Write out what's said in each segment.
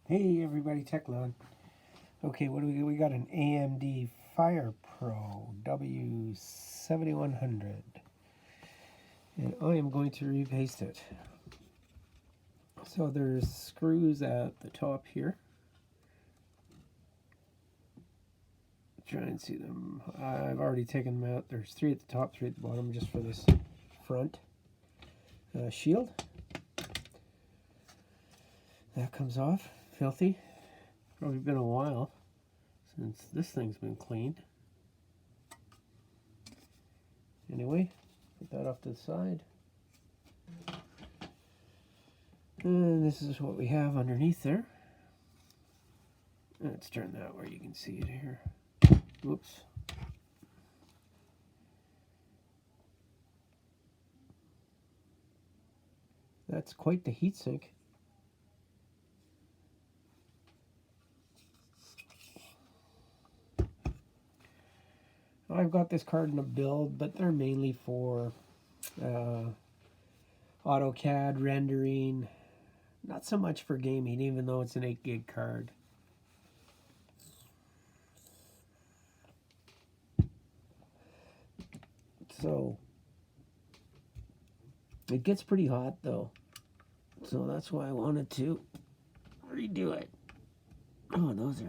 Hey everybody, Techlon. Okay, what do we got? We got an AMD FirePro W7100. And I am going to repaste it. So there's screws at the top here. Try and see them. I've already taken them out. There's 3 at the top, 3 at the bottom, just for this front shield. That comes off. Filthy. Probably been a while since this thing's been cleaned. Anyway, put that off to the side. And this is what we have underneath there. Let's turn that where you can see it here. Whoops. That's quite the heatsink. I've got this card in a build, but they're mainly for AutoCAD rendering, not so much for gaming, even though it's an 8 gig card. So it gets pretty hot though, so that's why I wanted to redo it. Oh, those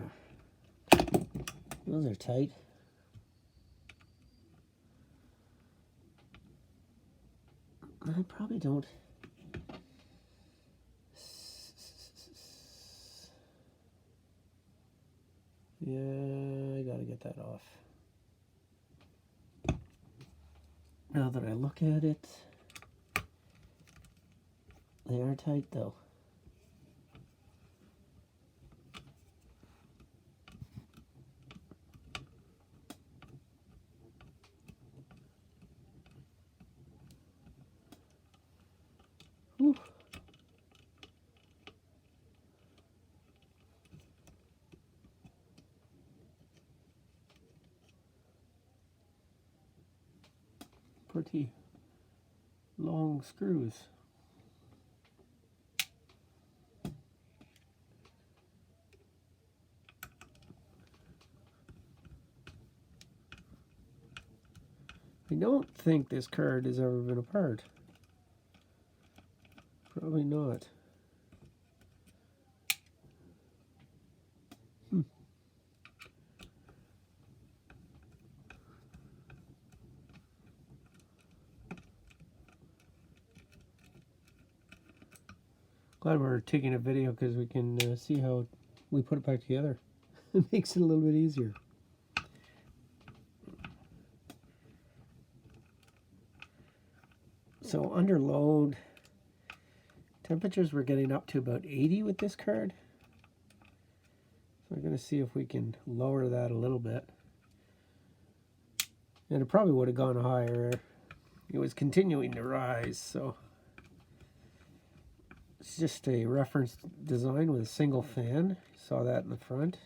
are tight. I probably don't. Yeah, I gotta get that off. Now that I look at it, they are tight though. Whew. Pretty long screws. I don't think this card has ever been apart. Probably not. Glad we're taking a video because we can see how we put it back together. It makes it a little bit easier. So under load, temperatures we're getting up to about 80 with this card. So we're going to see if we can lower that a little bit. And it probably would have gone higher. It was continuing to rise, so it's just a reference design with a single fan. You saw that in the front.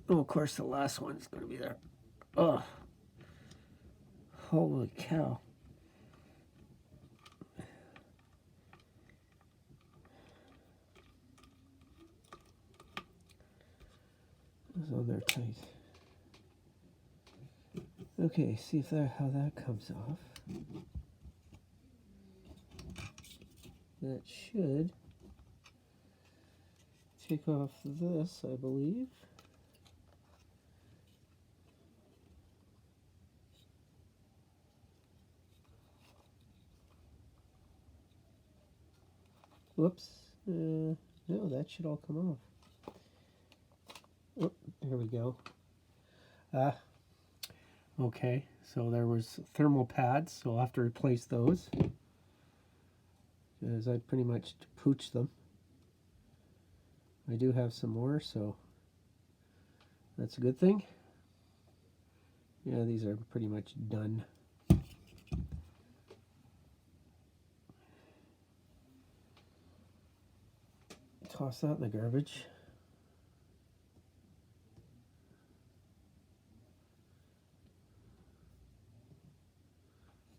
Oh, of course, the last one's going to be there. Oh, holy cow. Those on there tight. Okay, see if how that comes off. That should take off this, I believe. Whoops. No, that should all come off. Oh, here we go. Okay, so there was thermal pads, so I'll have to replace those, because I pretty much pooched them. I do have some more, so that's a good thing. Yeah, these are pretty much done. Toss that in the garbage.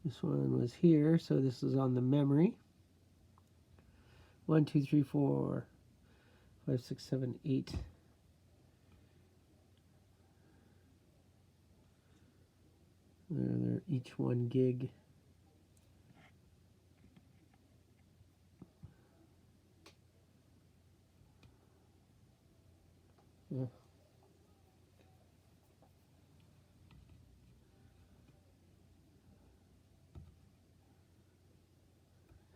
This one was here, so this is on the memory. 1, 2, 3, 4, 5, 6, 7, 8. They're each 1 gig. Yeah.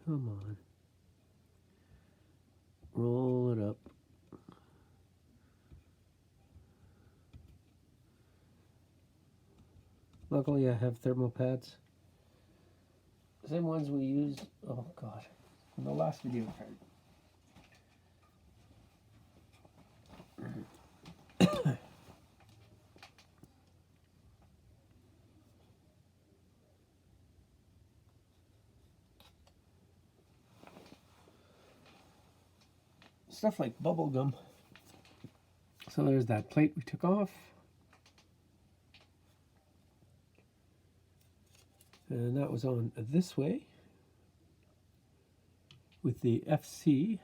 Come on. Roll it up. Luckily I have thermal pads. Same ones we used, oh god, in the last video card. Stuff like bubble gum. So there's that plate we took off. And that was on this way with the FC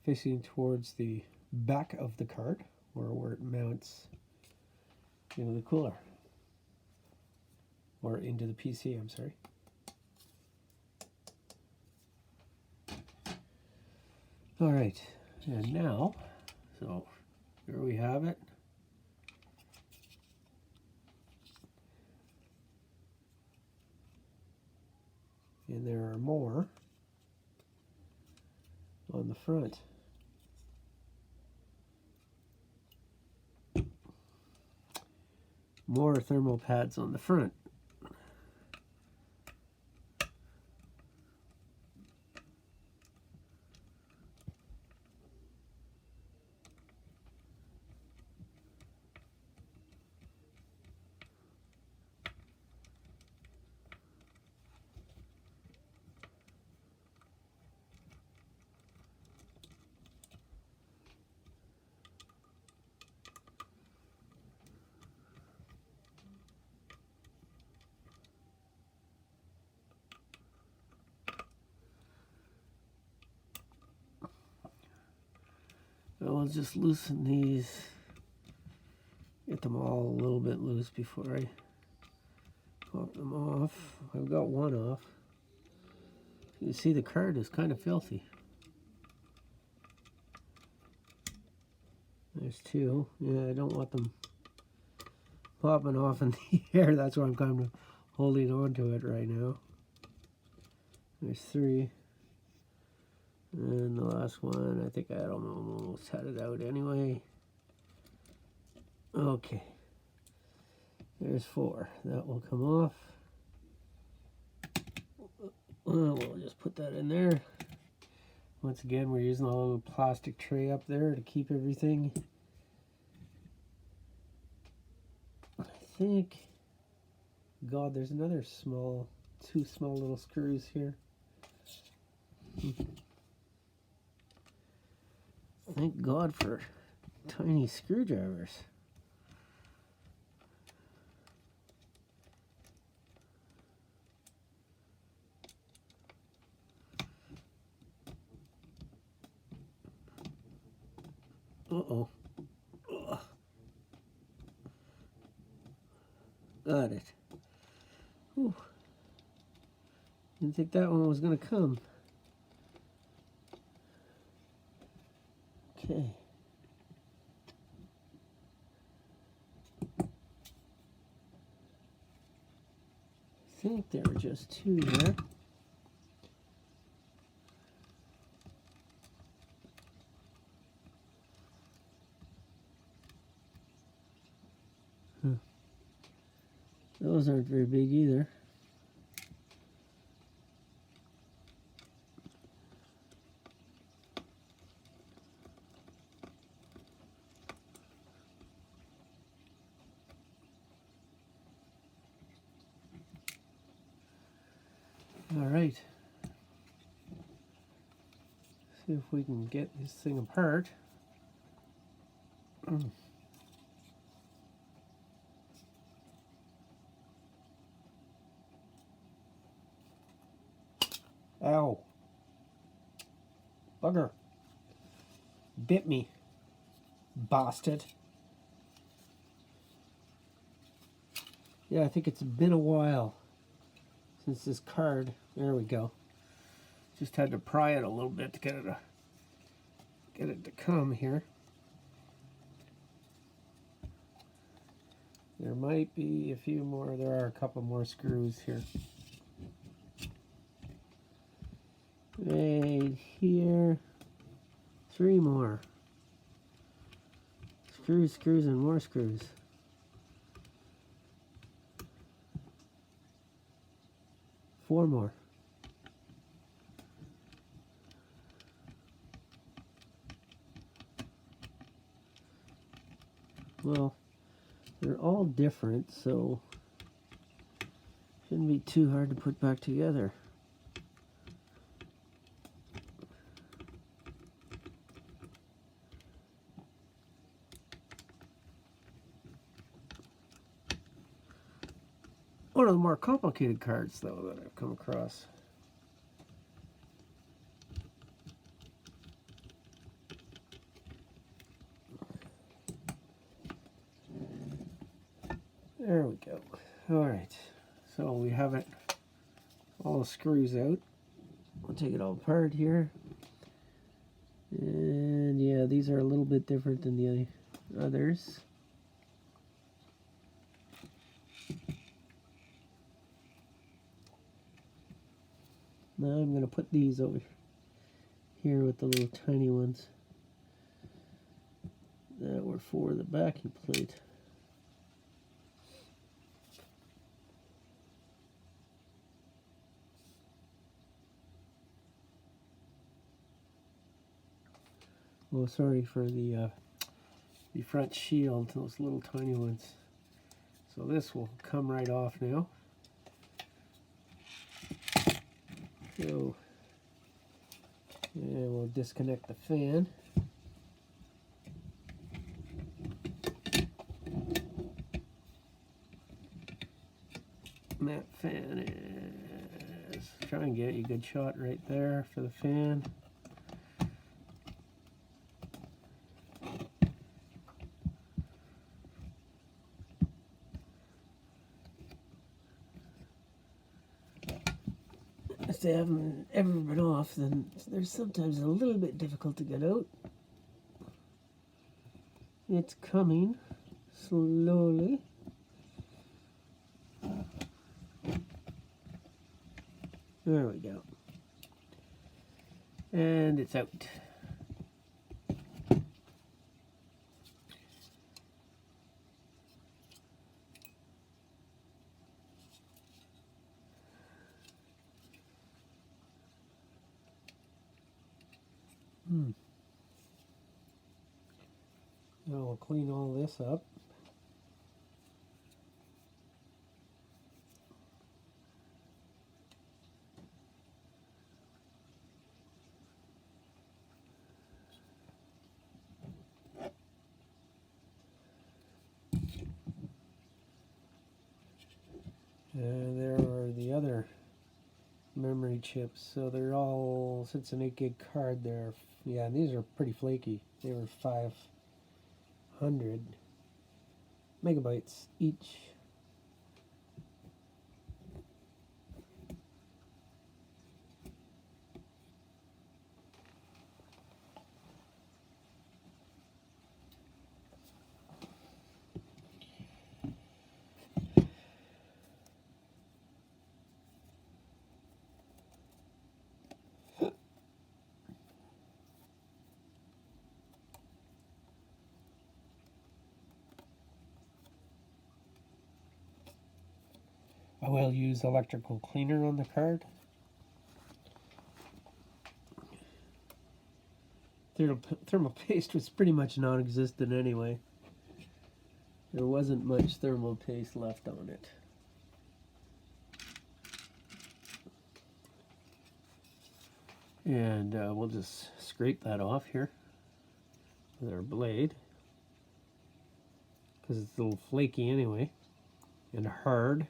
facing towards the back of the card, or where it mounts into the cooler, or into the PC, I'm sorry. All right, and now, so here we have it. And there are more on the front. More thermal pads on the front. I'll just loosen these, get them all a little bit loose before I pop them off. I've got one off. You see the card is kind of filthy. There's 2. Yeah, I don't want them popping off in the air. That's why I'm kind of holding on to it right now. There's 3. And the last one, I think I almost had it out anyway. Okay. There's 4. That will come off. We'll just put that in there. Once again, we're using a little plastic tray up there to keep everything. I think, God, there's another 2 small little screws here. Thank God for tiny screwdrivers. Uh-oh. Ugh. Got it. Whew. Didn't think that one was going to come. Okay. I think there were just 2 there. Those aren't very big either. All right. See if we can get this thing apart. Ow. Bugger. Bit me. Bastard. Yeah, I think it's been a while since this card. There we go. Just had to pry it a little bit to get it to come here. There might be a few more. There are a couple more screws here. Right here. 3 more. Screws, screws, and more screws. Four more. Well, they're all different, so shouldn't be too hard to put back together. One of the more complicated cards, though, that I've come across. There we go. All right, so we have it, all the screws out. We'll take it all apart here. And yeah, these are a little bit different than the others. Now I'm going to put these over here with the little tiny ones that were for the backing plate. Oh, sorry for the front shield, those little tiny ones. So this will come right off now. So, and we'll disconnect the fan. And that fan is, try and get you a good shot right there for the fan. If they haven't ever been off, then they're sometimes a little bit difficult to get out. It's coming slowly. There we go. And it's out. Now we'll clean all this up. And there are the other memory chips. So they're all, since an 8 gig card, they're, yeah, these are pretty flaky. They were 500 megabytes each. I will use electrical cleaner on the card. Thermal paste was pretty much non-existent anyway. There wasn't much thermal paste left on it. And we'll just scrape that off here with our blade, because it's a little flaky anyway and hard.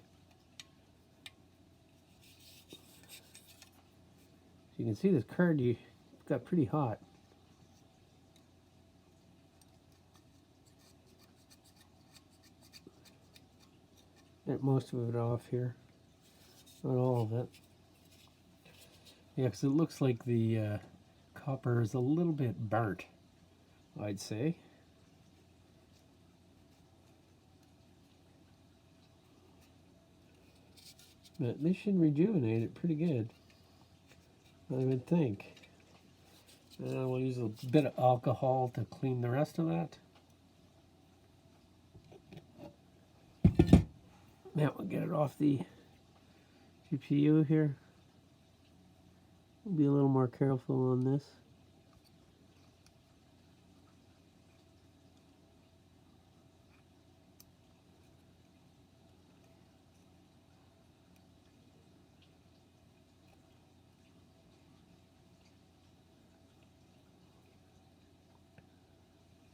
You can see this card got pretty hot. Get most of it off here. Not all of it. Yeah, because it looks like the copper is a little bit burnt, I'd say. But this should rejuvenate it pretty good, I would think. And we'll use a bit of alcohol to clean the rest of that. Now we'll get it off the GPU here. We'll be a little more careful on this.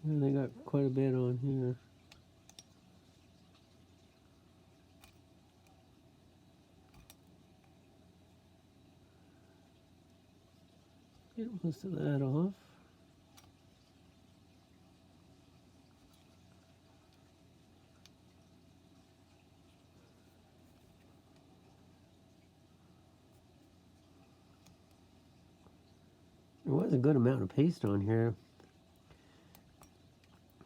And they got quite a bit on here. Get most of that off. There was a good amount of paste on here.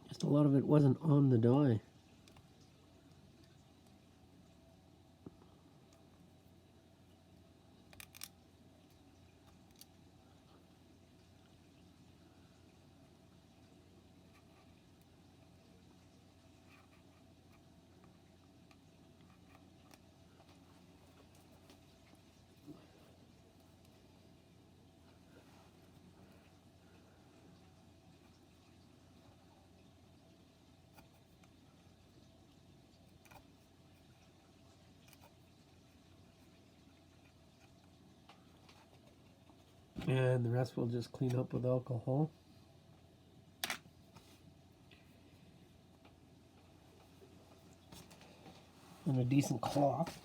Just a lot of it wasn't on the die. And the rest we'll just clean up with alcohol. And a decent cloth.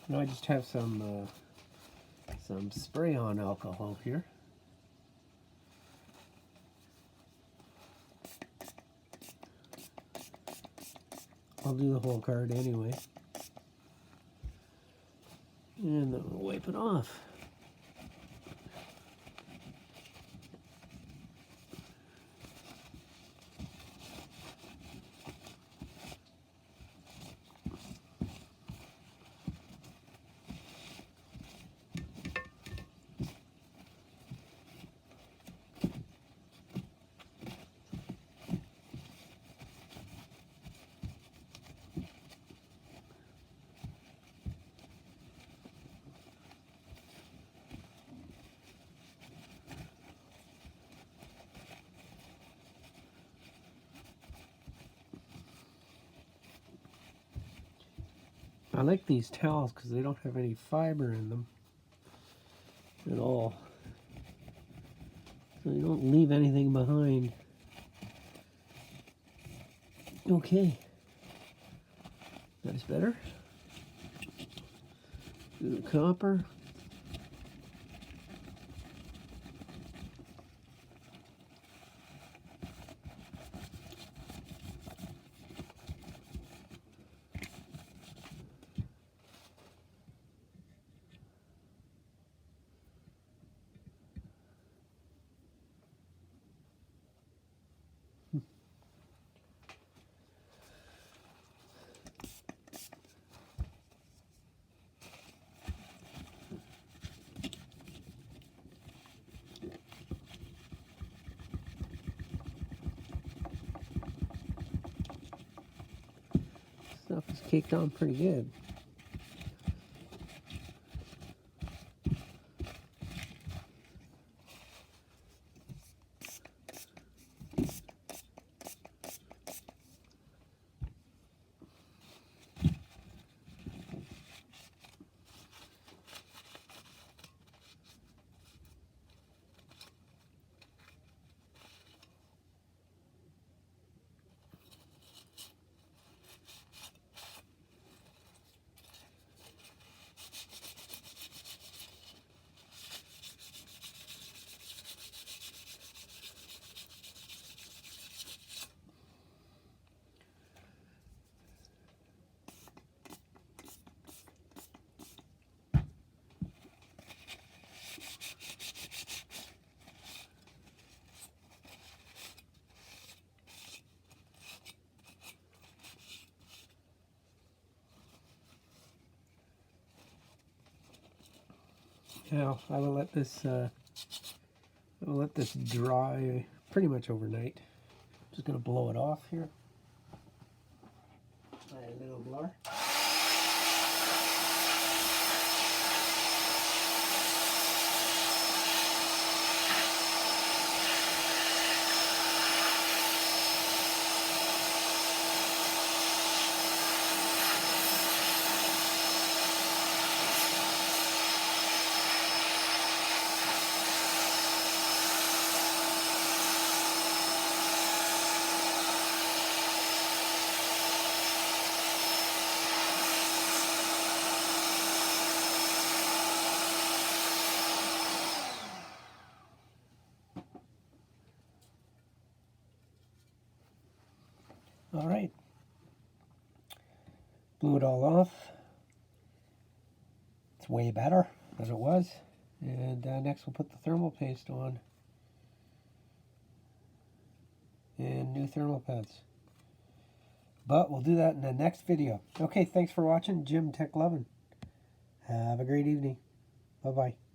Now I just have some spray-on alcohol here. I'll do the whole card anyway. And then we'll wipe it off. I like these towels because they don't have any fiber in them at all. So you don't leave anything behind. Okay. That's better. Do the copper. Stuff is caked on pretty good. Now I will let this dry pretty much overnight. Just gonna blow it off here. My little blower. All right, blew it all off. It's way better as it was. And next we'll put the thermal paste on and new thermal pads. But we'll do that in the next video. Okay, thanks for watching. Jim Tech Lovin'. Have a great evening. Bye-bye.